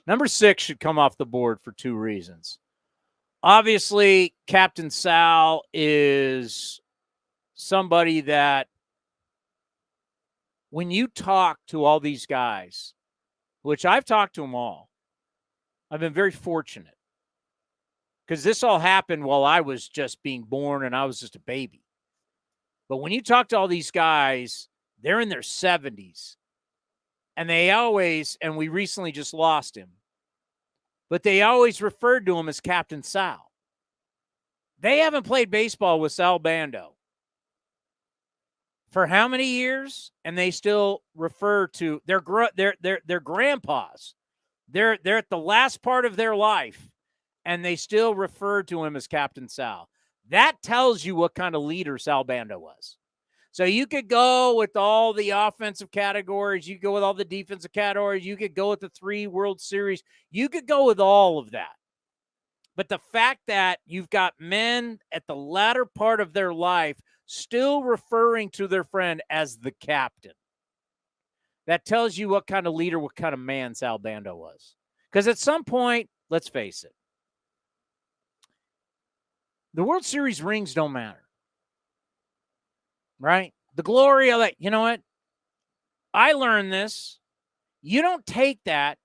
Number 6 should come off the board for 2 reasons. Obviously, Captain Sal is somebody that when you talk to all these guys, which I've talked to them all, I've been very fortunate because this all happened while I was just being born and I was just a baby. But when you talk to all these guys, they're in their 70s. And they always, and we recently just lost him, but they always referred to him as Captain Sal. They haven't played baseball with Sal Bando for how many years? And they still refer to their grandpas. They're at the last part of their life, and they still refer to him as Captain Sal. That tells you what kind of leader Sal Bando was. So you could go with all the offensive categories. You could go with all the defensive categories. You could go with the 3 World Series. You could go with all of that. But the fact that you've got men at the latter part of their life still referring to their friend as the captain, that tells you what kind of leader, what kind of man Sal Bando was. Because at some point, let's face it, the World Series rings don't matter. Right? The glory of that. You know what? I learned this. You don't take that.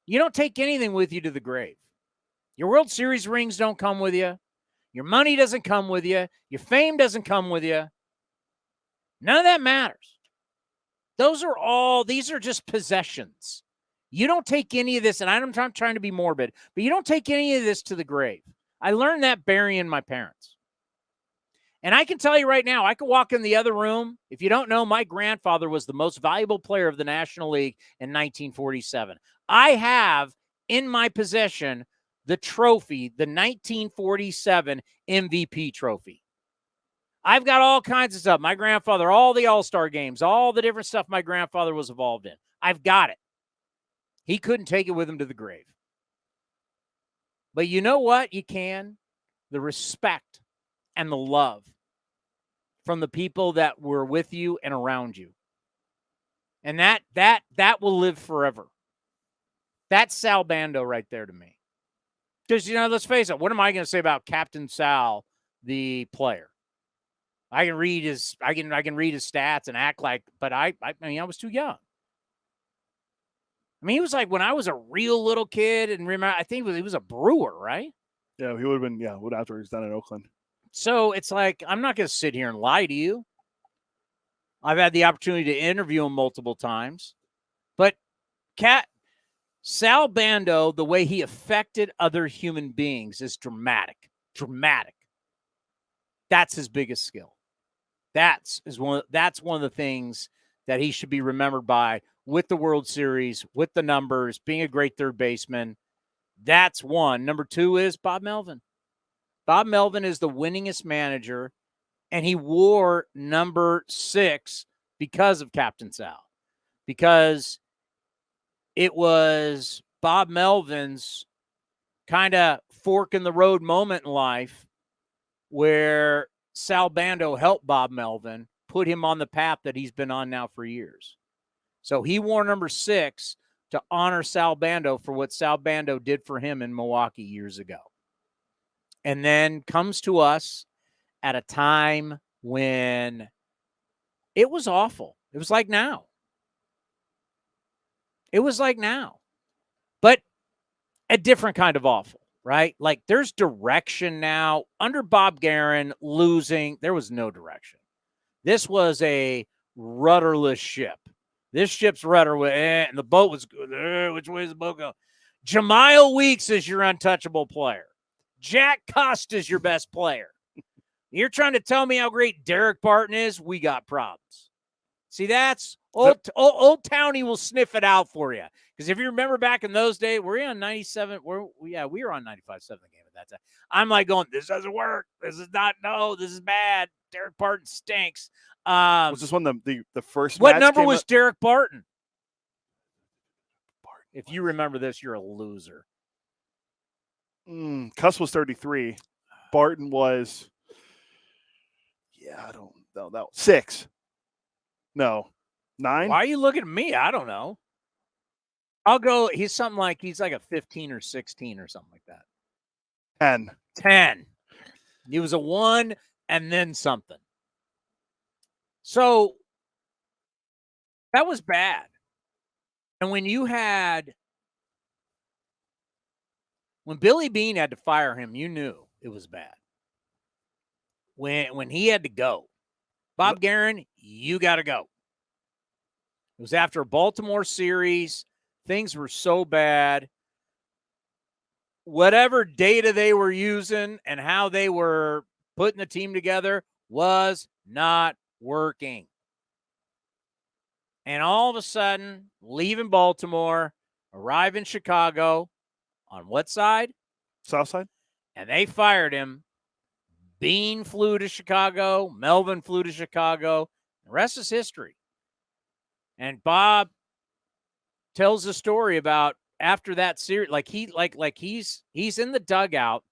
You don't take anything with you to the grave. Your World Series rings don't come with you. Your money doesn't come with you. Your fame doesn't come with you. None of that matters. These are just possessions. You don't take any of this, and I'm not trying to be morbid, but you don't take any of this to the grave. I learned that burying my parents. And I can tell you right now, I could walk in the other room. If you don't know, my grandfather was the most valuable player of the National League in 1947. I have in my possession the trophy, the 1947 MVP trophy. I've got all kinds of stuff. My grandfather, all the All-Star games, all the different stuff my grandfather was involved in. I've got it. He couldn't take it with him to the grave. But you know what? You can. The respect and the love from the people that were with you and around you. And that will live forever. That's Sal Bando right there to me. Because, let's face it, what am I going to say about Captain Sal, the player? I can read his stats and act like, but I was too young. I mean, he was like when I was a real little kid, and remember, I think he was a Brewer, right? Yeah, he would have been, after he's done in Oakland. So it's like, I'm not going to sit here and lie to you. I've had the opportunity to interview him multiple times. But Sal Bando, the way he affected other human beings is dramatic. Dramatic. That's his biggest skill. That's one of the things that he should be remembered by with the World Series, with the numbers, being a great third baseman. That's one. Number 2 is Bob Melvin. Bob Melvin is the winningest manager, and he wore number 6 because of Captain Sal. Because it was Bob Melvin's kind of fork in the road moment in life where Sal Bando helped Bob Melvin put him on the path that he's been on now for years. So he wore number 6 to honor Sal Bando for what Sal Bando did for him in Milwaukee years ago. And then comes to us at a time when it was awful. It was like now. It was like now. But a different kind of awful, right? Like there's direction now. Under Bob Guerin losing, there was no direction. This was a rudderless ship. This ship's rudder, and the boat was, which way is the boat go? Jemile Weeks is your untouchable player. Jack Cust is your best player. You're trying to tell me how great Derek Barton is? We got problems. See, that's old Townie will sniff it out for you. Because if you remember back in those days, we're on 97. We were on 95-7 the game at that time. I'm like going, this doesn't work. This is bad. Derek Barton stinks. Was this one the first What match number was up? Derek Barton? If you remember this, you're a loser. Cuss was 33. Barton was, I don't know. That 6. No. 9. Why are you looking at me? I don't know. I'll go. He's like a 15 or 16 or something like that. 10. 10. He was a 1 and then something. So that was bad. And when Billy Beane had to fire him, you knew it was bad. When he had to go, Bob Guerin, you got to go. It was after a Baltimore series. Things were so bad. Whatever data they were using and how they were putting the team together was not working. And all of a sudden, leaving Baltimore, arrive in Chicago, on what side? South side. And they fired him. Beane flew to Chicago. Melvin flew to Chicago. The rest is history. And Bob tells a story about after that series, he's in the dugout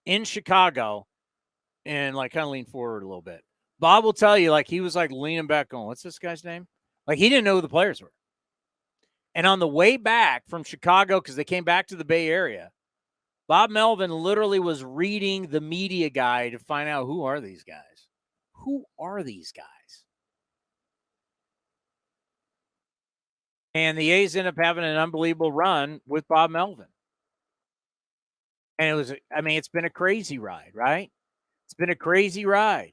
in Chicago and kind of lean forward a little bit. Bob will tell you he was leaning back going, what's this guy's name? He didn't know who the players were. And on the way back from Chicago, because they came back to the Bay Area, Bob Melvin literally was reading the media guide to find out who are these guys? Who are these guys? And the A's end up having an unbelievable run with Bob Melvin. And it's been a crazy ride, right? It's been a crazy ride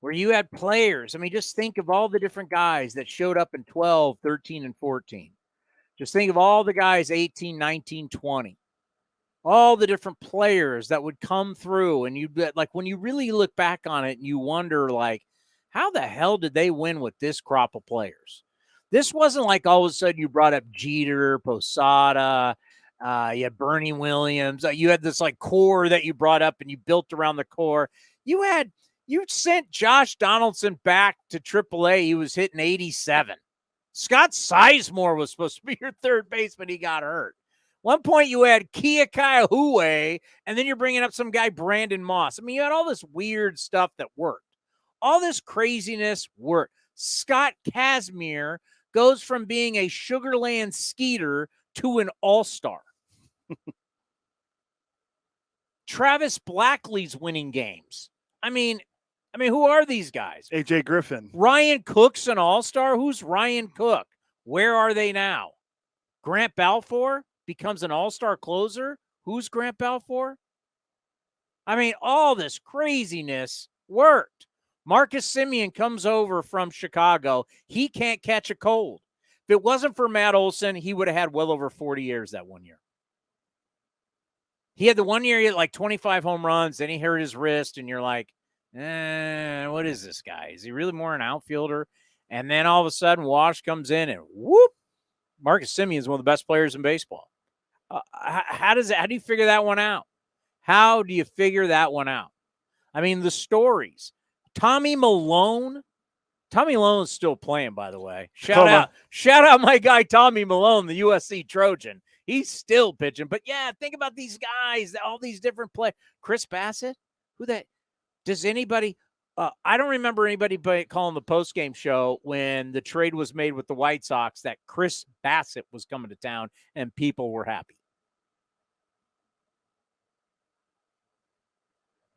where you had players. Just think of all the different guys that showed up in 12, 13, and 14. Just think of all the guys 18, 19, 20. All the different players that would come through. And when you really look back on it and you wonder, how the hell did they win with this crop of players? This wasn't all of a sudden you brought up Jeter, Posada, you had Bernie Williams. You had this core that you brought up and you built around the core. You sent Josh Donaldson back to AAA. He was hitting 87. Scott Sizemore was supposed to be your third baseman. He got hurt. One point you had Kia Kaihue, and then you're bringing up some guy, Brandon Moss. You had all this weird stuff that worked. All this craziness worked. Scott Kazmir goes from being a Sugarland Skeeter to an all-star. Travis Blackley's winning games. Who are these guys? AJ Griffin. Ryan Cook's an all-star. Who's Ryan Cook? Where are they now? Grant Balfour becomes an all-star closer. Who's Grant Balfour? All this craziness worked. Marcus Semien comes over from Chicago. He can't catch a cold. If it wasn't for Matt Olson, he would have had well over 40 years that one year. He had the 1 year he had 25 home runs, then he hurt his wrist, and you're like, what is this guy? Is he really more an outfielder? And then all of a sudden, Wash comes in and whoop, Marcus Semien is one of the best players in baseball. How do you figure that one out? How do you figure that one out? The stories. Tommy Malone is still playing, by the way. Shout out my guy Tommy Malone, the USC Trojan. He's still pitching. But yeah, think about these guys, all these different players. Chris Bassett, who that? Does anybody? I don't remember anybody calling the postgame show when the trade was made with the White Sox that Chris Bassett was coming to town and people were happy.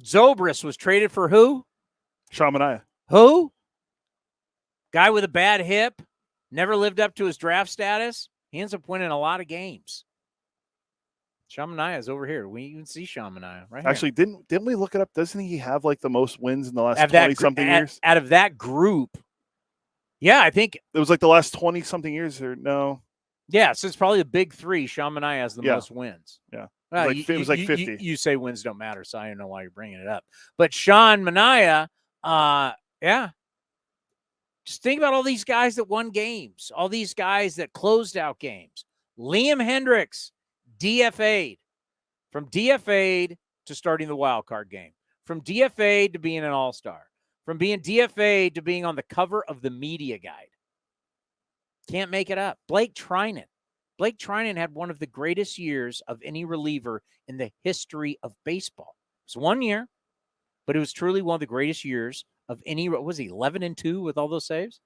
Zobrist was traded for who? Sean Manaea. Who? Guy with a bad hip, never lived up to his draft status. He ends up winning a lot of games. Sean Manaea is over here. We even see Sean Manaea right here. Actually, didn't we look it up? Doesn't he have the most wins in the last 20-something years? Out of that group, yeah, I think it was the last 20-something years, or no? Yeah, so it's probably the big three. Sean Manaea has the most wins. Yeah. It was 50. You say wins don't matter, so I don't know why you're bringing it up. But Sean Manaea, yeah. Just think about all these guys that won games, all these guys that closed out games. Liam Hendricks, DFA'd. From DFA'd to starting the wild card game. From DFA'd to being an all-star. From being DFA'd to being on the cover of the media guide. Can't make it up. Blake Trinan. Blake Trinan had one of the greatest years of any reliever in the history of baseball. It was 1 year, but it was truly one of the greatest years of any. What was he, 11-2 with all those saves?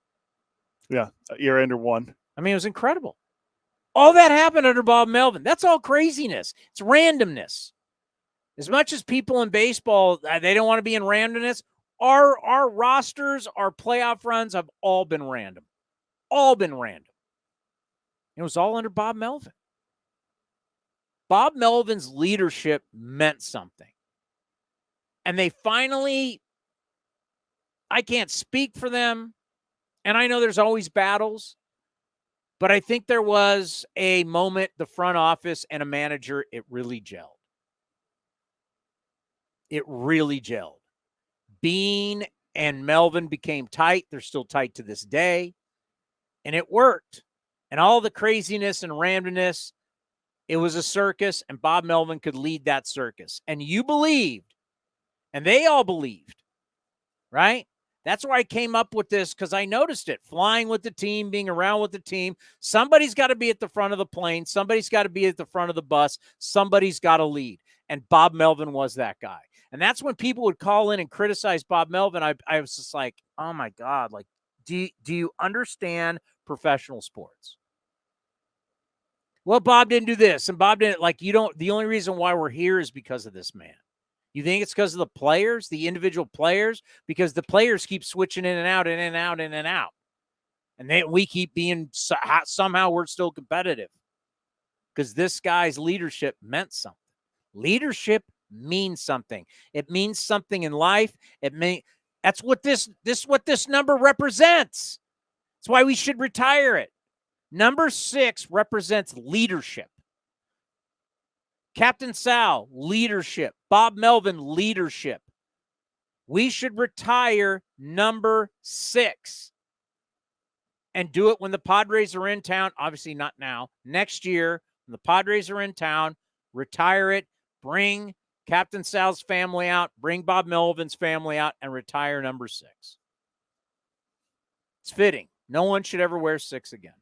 Yeah, year-ender one. It was incredible. All that happened under Bob Melvin. That's all craziness. It's randomness. As much as people in baseball, they don't want to be in randomness, our rosters, our playoff runs have all been random. All been random. It was all under Bob Melvin. Bob Melvin's leadership meant something. And they finally, I can't speak for them, and I know there's always battles, but I think there was a moment, the front office and a manager, it really gelled. It really gelled. Bean and Melvin became tight. They're still tight to this day. And it worked. And all the craziness and randomness, it was a circus, and Bob Melvin could lead that circus. And you believed, and they all believed, right? That's where I came up with this, because I noticed it. Flying with the team, being around with the team. Somebody's got to be at the front of the plane. Somebody's got to be at the front of the bus. Somebody's got to lead. And Bob Melvin was that guy. And that's when people would call in and criticize Bob Melvin. I was just like, oh, my God. Like, do you understand professional sports? Well, Bob didn't do this, and Bob didn't. Like, you don't. The only reason why we're here is because of this man. You think it's because of the players, the individual players? Because the players keep switching in and out, in and out, in and out. And we keep being, somehow we're still competitive. Because this guy's leadership meant something. Leadership means something. It means something in life. That's what this number represents. That's why we should retire it. Number 6 represents leadership. Captain Sal, leadership. Bob Melvin, leadership. We should retire number 6 and do it when the Padres are in town. Obviously not now. Next year, when the Padres are in town, retire it, bring Captain Sal's family out, bring Bob Melvin's family out, and retire number 6. It's fitting. No one should ever wear 6 again.